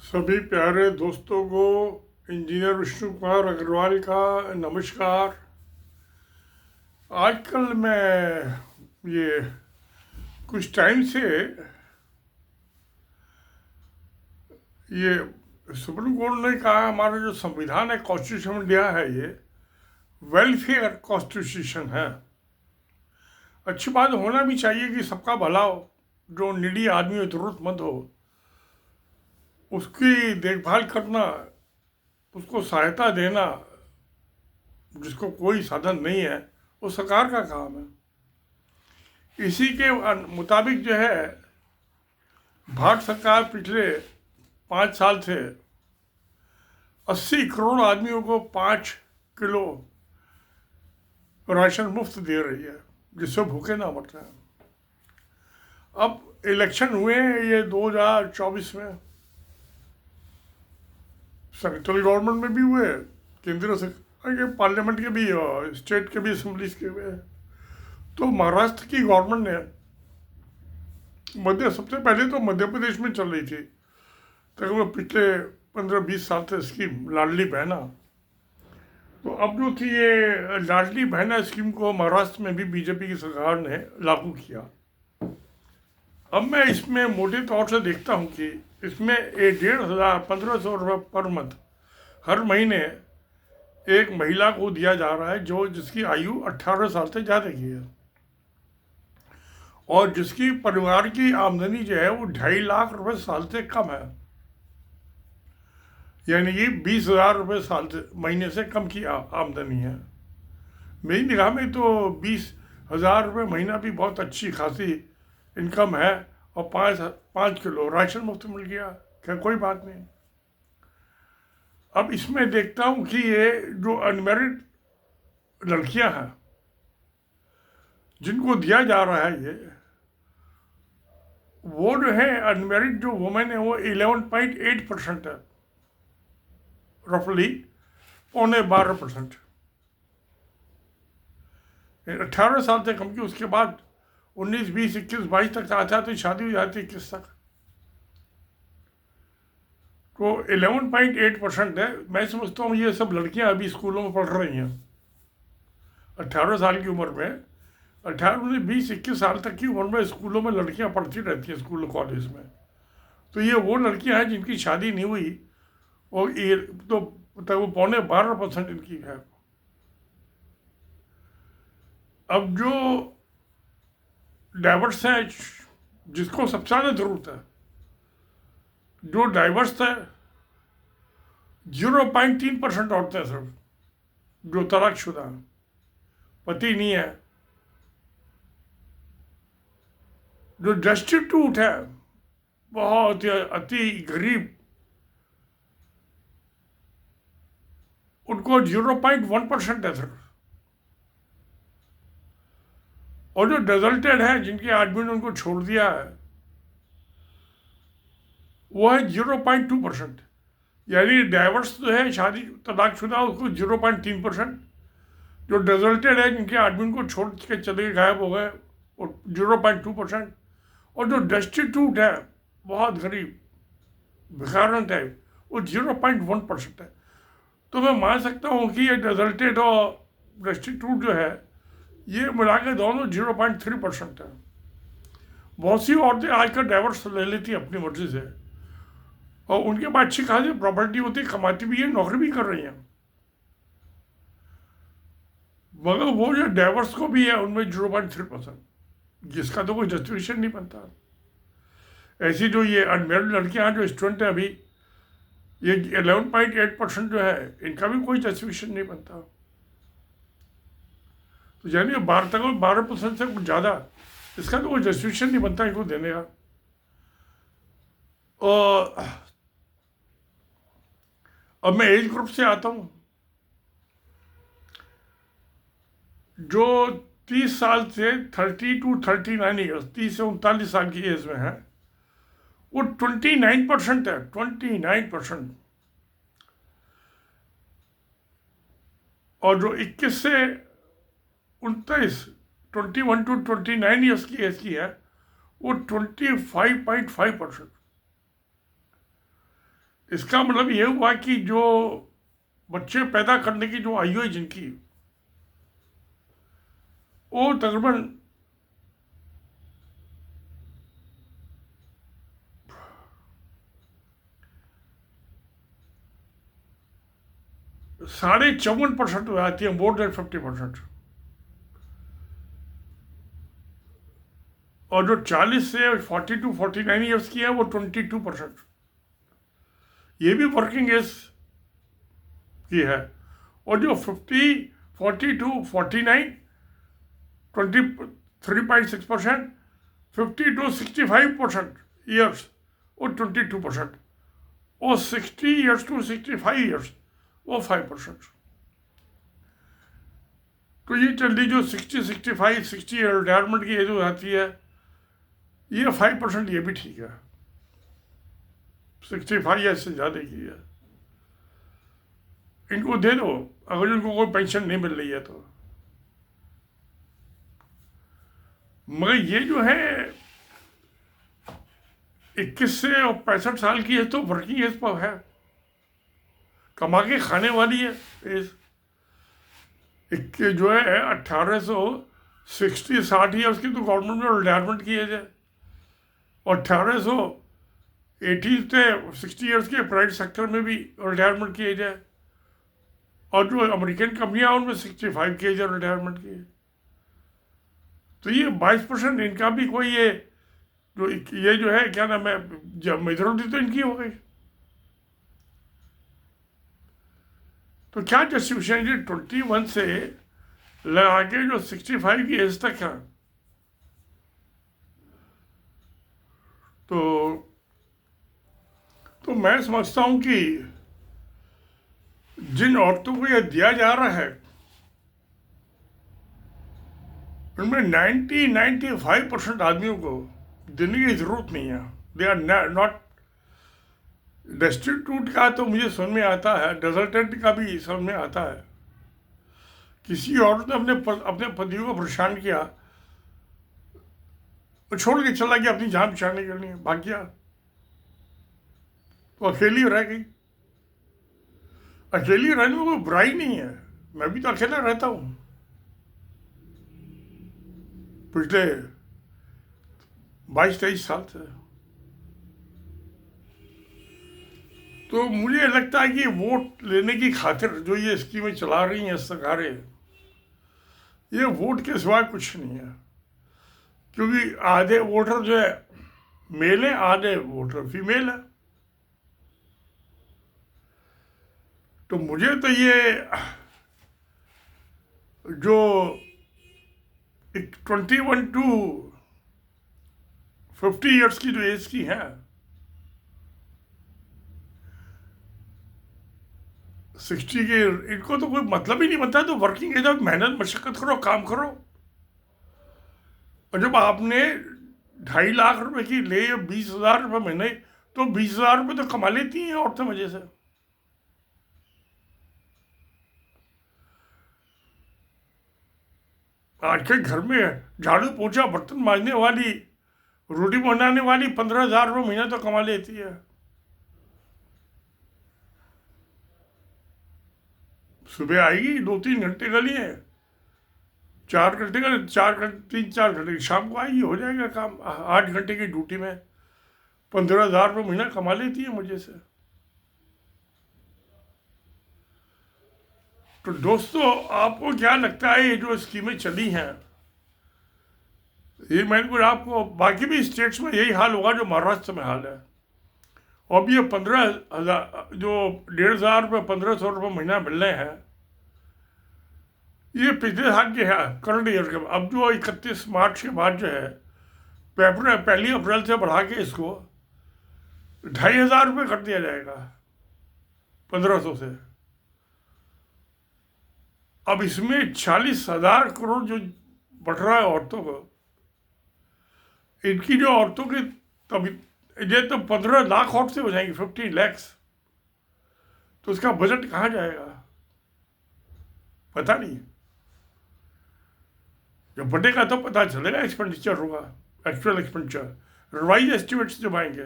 सभी प्यारे दोस्तों को इंजीनियर विष्णु कुमार अग्रवाल का नमस्कार। आजकल मैं ये कुछ टाइम से ये सुप्रीम कोर्ट ने कहा हमारा जो संविधान है, कॉन्स्टिट्यूशन ऑफ इंडिया है, ये वेलफेयर कॉन्स्टिट्यूशन है। अच्छी बात होना भी चाहिए कि सबका भला हो, जो नीडी आदमी हो, जरूरतमंद हो, उसकी देखभाल करना, उसको सहायता देना, जिसको कोई साधन नहीं है, वो सरकार का काम है। इसी के मुताबिक जो है, भारत सरकार पिछले 5 साल से 80 करोड़ आदमियों को 5 किलो राशन मुफ्त दे रही है, जिससे भूखे ना मर जाए। अब इलेक्शन हुए हैं ये 2024 में, सेंट्रल गवर्नमेंट में भी हुए, केंद्र सरकार के, पार्लियामेंट के भी और स्टेट के भी असेंबलीज के हुए। तो महाराष्ट्र की गवर्नमेंट ने सबसे पहले तो मध्य प्रदेश में चल रही थी तकरीबन पिछले 15-20 साल से स्कीम लाडली बहना। तो अब जो थी ये लाडली बहना स्कीम को महाराष्ट्र में भी बीजेपी की सरकार ने लागू किया। अब मैं इसमें मोटे तौर से देखता हूँ कि इसमें 1,500-1,500 रुपये पर मंथ हर महीने एक महिला को दिया जा रहा है, जो जिसकी आयु 18 साल से ज़्यादा की है और जिसकी परिवार की आमदनी जो है वो 2.5 लाख रुपए साल से कम है, यानी कि 20,000 रुपये साल से महीने से कम की आमदनी है। मेरी निगाह में तो 20,000 रुपये महीना भी बहुत अच्छी खासी इनकम है, और 5 किलो राशन मुफ्त मिल गया, क्या कोई बात नहीं। अब इसमें देखता हूँ कि ये जो अनमेरिड लड़कियां हैं जिनको दिया जा रहा है, ये वो जो है अनमेरिड जो वुमेन है वो 11.8% है, रफली 12.25%। 18 साल से कम की, उसके बाद 19, 20, 21, 22 तक आता है तो शादी हो जाती है 21 तक। तो 11.8% है। मैं समझता हूँ ये सब लड़कियां अभी स्कूलों में पढ़ रही हैं 18 साल की उम्र में। 18, 19, 20, 21 साल तक की उम्र में स्कूलों में लड़कियां पढ़ती रहती हैं, स्कूल कॉलेज में। तो ये वो लड़कियां हैं जिनकी शादी नहीं हुई, और ये तो वो 12.25% इनकी है। अब जो डाइवर्स है, जिसको सबसे ज़्यादा ज़रूरत है, जो डाइवर्स है 0.3% औरतें सिर्फ, जो तलाकशुदा हैं, पति नहीं है, जो डेस्टिट्यूट है, बहुत अति गरीब, उनको 0.1% है सिर्फ। और जो डेजल्टेड है, जिनके आदमी ने उनको छोड़ दिया है, वो है 0.2%। यानी डाइवर्स जो है, शादी तलाकशुदा, उसको 0.3%। जो डेजल्टेड है, जिनके आदमी को छोड़ के चले गायब हो गए, और 0.2%। और जो डेस्टिट्यूट है, बहुत गरीब भिखारन टाइप, वो 0.1% है। तो मैं मान सकता हूँ कि ये डेजल्टेड और डेस्टिट्यूट जो है, ये मिला के दोनों 0.3% है। बहुत सी औरतें आजकल डाइवर्स ले लेती हैं अपनी मर्जी से, और उनके पास अच्छी खासी प्रॉपर्टी होती है, कमाती भी है, नौकरी भी कर रही हैं, मगर वो जो डाइवर्स को भी है उनमें 0.3%, जिसका तो कोई जस्टिफिकेशन नहीं बनता। ऐसी जो ये अनमेरिड लड़कियां हैं, जो स्टूडेंट हैं अभी, ये 11.8% जो है, इनका भी कोई जस्टिफिकेशन नहीं बनता। तो यानी 12% से कुछ ज़्यादा, इसका तो कोई जस्टिफिकेशन नहीं बनता इनको देने का। और अब मैं एज ग्रुप से आता हूँ। जो 30 साल से 30 to 39 ईयर्स, 30 से 39 साल की एज में है, वो 29% है, 29%। और जो 21 से 29, 21 to 29 ईयर्स की एज की है, वो 25.5%। इसका मतलब ये हुआ कि जो बच्चे पैदा करने की जो आयु है जिनकी, वो तकरीबन 54.5% हो जाती है, मोर देन 50%। और जो 40 से 42-49 ईयर्स की है वो 22%। ये भी वर्किंग एज की है। और जो 50-42-49 23.6%, 50 to 65% ईयर्स वो 22%, और 60 ईयर्स to 65 ईयर्स वो 5%। तो ये जल्दी जो 60 रिटायरमेंट की एज हो जाती है, ये 5%, ये भी ठीक है। 65 या इससे ज़्यादा की है, इनको दे दो अगर इनको कोई पेंशन नहीं मिल रही है तो। मगर ये जो है 21 से 65 साल की है तो वर्किंग एज पर है, कमा के खाने वाली है एज। जो है 1860 की तो गवर्नमेंट में रिटायरमेंट की एज है, और 1880 से 60 के प्राइवेट सेक्टर में भी रिटायरमेंट की एज है, और जो अमेरिकन कंपनियां उनमें 65 की एज है रिटायरमेंट की। तो ये 22% इनका भी कोई ये जो है क्या नाम है, जब मेजोरिटी तो इनकी हो गई। तो क्या जस्टिफिकेशन है 21 से लगा के जो 65 की एज तक है, तो मैं समझता हूं कि जिन औरतों को यह दिया जा रहा है उनमें 90-95% आदमियों को देने की जरूरत नहीं है। दे आर नॉट डेस्टिट्यूट का तो मुझे समझ में आता है, डेजर्टेड का भी समझ में आता है। किसी औरत ने अपने पतियों को परेशान किया, वो छोड़ के चला गया अपनी जान बचाने के लिए, भाग गया, तो अकेली रह गई। अकेली रहने में कोई बुराई नहीं है, मैं भी तो अकेला रहता हूं पिछले 22-23 साल से। तो मुझे लगता है कि वोट लेने की खातिर जो ये स्कीमें चला रही हैं सरकारें, ये वोट के सिवा कुछ नहीं है। क्योंकि आधे वोटर जो है मेल है, आधे वोटर फीमेल है। तो मुझे तो ये जो 21 to 50 ईयर्स की जो एज की है, 60 के, इनको तो कोई मतलब ही नहीं बनता। तो वर्किंग एज, मेहनत मशक्कत करो, काम करो। और जब आपने 2.5 लाख रुपए की ले 20,000 रुपये महीने, तो 20,000 रुपये तो कमा लेती हैं औरतें मजे से। आज के घर में झाड़ू पोछा बर्तन मांजने वाली, रोटी बनाने वाली 15,000 रुपये महीना तो कमा लेती है। सुबह आएगी 2-3 घंटे के लिए, 4 घंटे का, 3-4 घंटे, शाम को आएगी, हो जाएगा काम। 8 घंटे की ड्यूटी में 15,000 रुपये महीना कमा लेती है मुझे से। तो दोस्तों, आपको क्या लगता है ये जो स्कीमें चली हैं, ये मैंने कुछ आपको, बाकी भी स्टेट्स में यही हाल होगा जो महाराष्ट्र में हाल है। अब ये 15,000 जो 1,500 रुपये 1,500 रुपये महीना मिल रहे हैं, ये पिछले साल के है, करंट ईयर के। अब जो 31 मार्च के बाद जो है, 1 अप्रैल से बढ़ा के इसको 2,500 रुपये कर दिया जाएगा 1,500 से। अब इसमें 40,000 करोड़ जो बढ़ रहा है औरतों को, इनकी जो औरतों की, तभी ये तो 15 लाख औरतें हो जाएंगी, 15 lakhs। तो उसका बजट कहाँ जाएगा पता नहीं। जब बढ़ेगा तो पता चलेगा, एक्सपेंडिचर होगा, एक्चुअल एक्सपेंडिचर, रिवाइज एस्टिमेट्स जब आएंगे।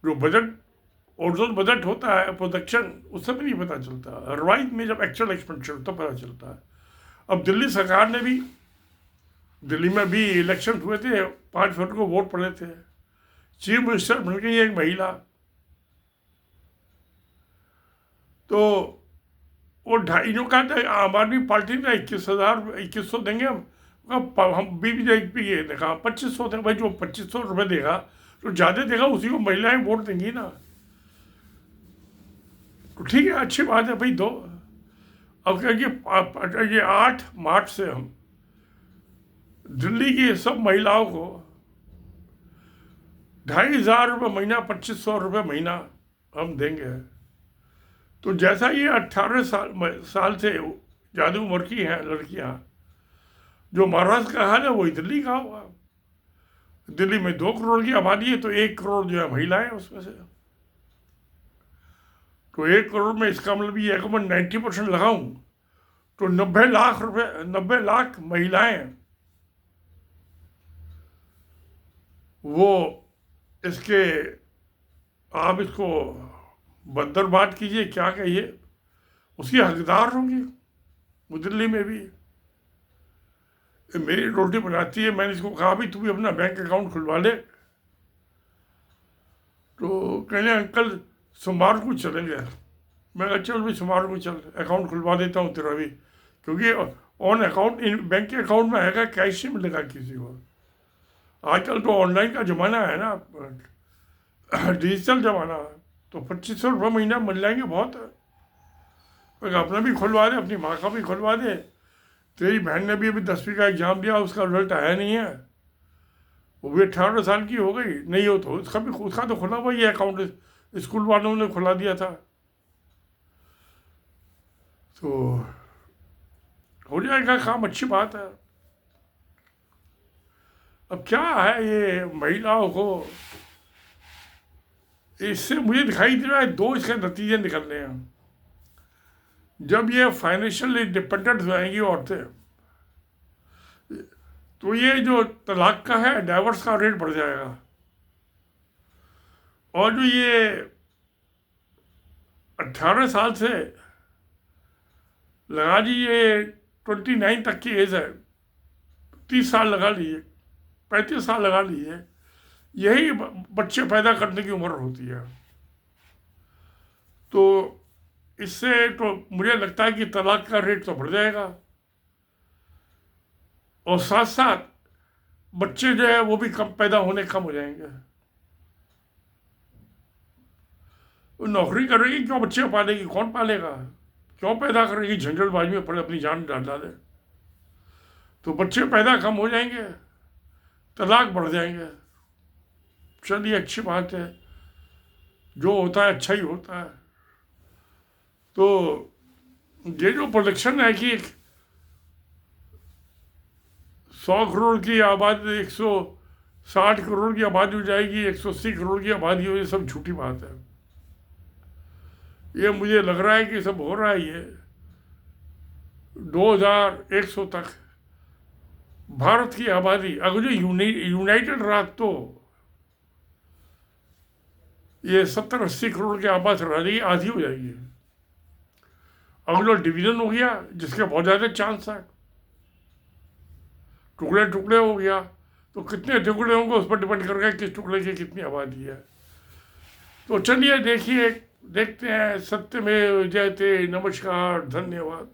जो बजट ओरिजिनल बजट होता है प्रोडक्शन, उससे भी नहीं पता चलता। रिवाइज में जब एक्चुअल एक्सपेंडिचर होता पता चलता है। अब दिल्ली सरकार ने भी, दिल्ली में भी इलेक्शन हुए थे, 5 फरवरी को वोट पड़े थे, चीफ मिनिस्टर बन गई एक महिला, तो वो ढाई जो कहा था आम आदमी पार्टी ने 21,000 देंगे हम बीजेपी ने कहा 2500 देंगे। भाई जो 2500 रुपये देगा तो ज़्यादा देगा, उसी को महिलाएं वोट देंगी ना। तो ठीक है, अच्छी बात है भाई, दो। अब क्या ये 8 मार्च से हम दिल्ली की सब महिलाओं को 2,500 रुपये महीना, 2500 रुपये महीना हम देंगे। तो जैसा ये 18 साल से ज़्यादा उम्र की हैं लड़कियां, जो महाराष्ट्र का हाल है वही दिल्ली का होगा। दिल्ली में 2 करोड़ की आबादी है, तो 1 करोड़ जो है महिलाएं उसमें से। तो 1 करोड़ में इसका मतलब ये है कि मैं 90% लगाऊं तो 90 लाख रुपए, 90 लाख महिलाएं वो इसके, आप इसको बंदर बात कीजिए क्या कहिए, उसकी हकदार होंगी। वो दिल्ली में भी मेरी रोटी बनाती है, मैंने इसको कहा भी तू भी अपना बैंक अकाउंट खुलवा ले, तो कहने अंकल सोमवार को चलेंगे। मैं कहा चल भाई सोमवार को चल, अकाउंट खुलवा देता हूँ तेरा भी, क्योंकि ऑन अकाउंट बैंक के अकाउंट में आएगा, कैश ही मिलेगा किसी को। आजकल तो ऑनलाइन का ज़माना है ना, डिजिटल ज़माना है, तो 2500 रुपये महीना मिल जाएंगे, बहुत है। मैं अपना भी खुलवा दे, अपनी माँ का भी खुलवा दे। तेरी बहन ने भी अभी 10वीं का एग्ज़ाम दिया, उसका रिजल्ट आया नहीं है, वो भी 18 साल की हो गई, नहीं हो तो उसका तो खुला हुआ ही अकाउंट, स्कूल वालों ने खुला दिया था। तो हो जाएगा काम, अच्छी बात है। अब क्या है ये महिलाओं को, इससे मुझे दिखाई दे रहा है 2 इसके नतीजे निकलने हैं। जब ये फाइनेंशियली डिपेंडेंट हो जाएंगी औरतें, तो ये जो तलाक का है, डाइवोर्स का रेट बढ़ जाएगा। और जो ये 18 साल से लगा लीजिए 29 तक की एज है, 30 साल लगा लीजिए, 35 साल लगा लीजिए, यही बच्चे पैदा करने की उम्र होती है। तो इससे तो मुझे लगता है कि तलाक का रेट तो बढ़ जाएगा, और साथ साथ बच्चे जो है वो भी कम पैदा होने कम हो जाएंगे। वो नौकरी करेगी क्यों, बच्चे पालेगी, कौन पालेगा, क्यों पैदा करेगी, झंझटबाजी में पड़े अपनी जान डाल डाले। तो बच्चे पैदा कम हो जाएंगे, तलाक बढ़ जाएंगे। चलिए अच्छी बात है, जो होता है अच्छा ही होता है। तो ये जो प्रोडक्शन है कि 100 करोड़ की आबादी 160 करोड़ की आबादी हो जाएगी, 180 करोड़ की आबादी हो, ये सब झूठी बात है। ये मुझे लग रहा है कि सब हो रहा है ये 2100 तक भारत की आबादी अगर जो यूनाइटेड रहा तो ये 70-80 करोड़ की आबादी रह जाएगी, आधी हो जाएगी। अगर जो डिवीजन हो गया, जिसके बहुत ज़्यादा चांस है, टुकड़े टुकड़े हो गया, तो कितने टुकड़े होंगे उस पर डिपेंड करेगा किस टुकड़े की कितनी आबादी है। तो चलिए देखते हैं। सत्यमेव जयते। नमस्कार, धन्यवाद।